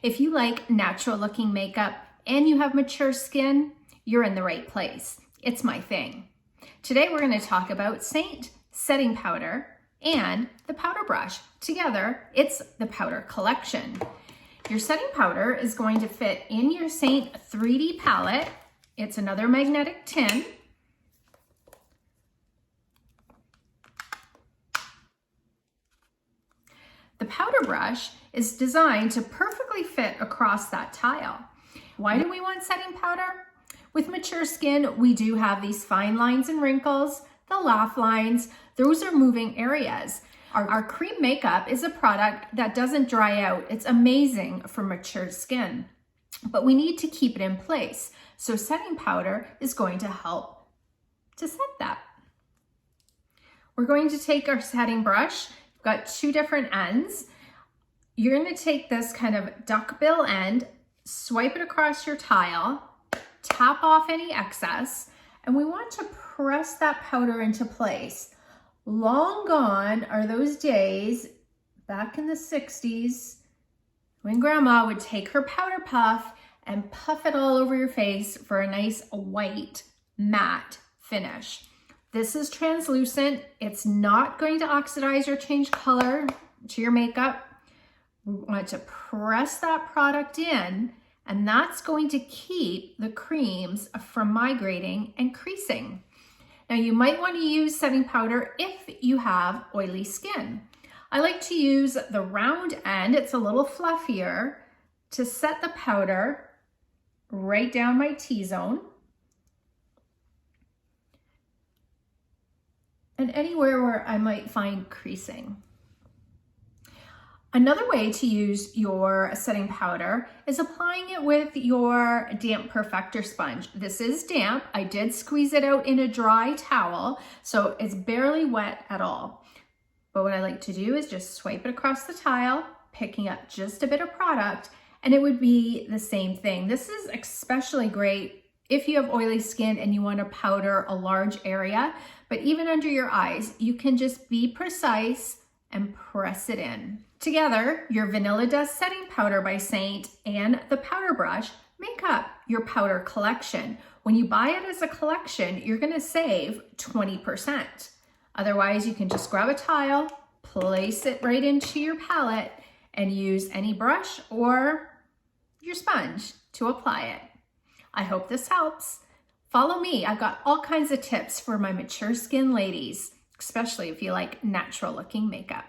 If you like natural looking makeup and you have mature skin, you're in the right place. It's my thing. Today we're going to talk about Seint setting powder and the powder brush. Together, it's the powder collection. Your setting powder is going to fit in your Seint 3D palette. It's another magnetic tin. The powder brush is designed to perfectly fit across that tile. Why do we want setting powder? With mature skin, we do have these fine lines and wrinkles, the laugh lines. Those are moving areas. Our cream makeup is a product that doesn't dry out. It's amazing for mature skin, but we need to keep it in place. So setting powder is going to help to set that. We're going to take our setting brush. We've got two different ends. You're going to take this kind of duckbill end, swipe it across your tile, tap off any excess, and we want to press that powder into place. Long gone are those days back in the 60s when grandma would take her powder puff and puff it all over your face for a nice white matte finish. This is translucent. It's not going to oxidize or change color to your makeup. We want to press that product in, and that's going to keep the creams from migrating and creasing. Now you might want to use setting powder if you have oily skin. I like to use the round end, it's a little fluffier, to set the powder right down my T-zone. And anywhere where I might find creasing. Another way to use your setting powder is applying it with your damp perfector sponge. This is damp. I did squeeze it out in a dry towel, so it's barely wet at all. But what I like to do is just swipe it across the tile, picking up just a bit of product, and it would be the same thing. This is especially great if you have oily skin and you want to powder a large area, but even under your eyes, you can just be precise and press it in. Together, your Vanilla Dust Setting Powder by Seint and the powder brush make up your powder collection. When you buy it as a collection, you're gonna save 20%. Otherwise, you can just grab a tile, place it right into your palette, and use any brush or your sponge to apply it. I hope this helps. Follow me. I've got all kinds of tips for my mature skin ladies, especially if you like natural looking makeup.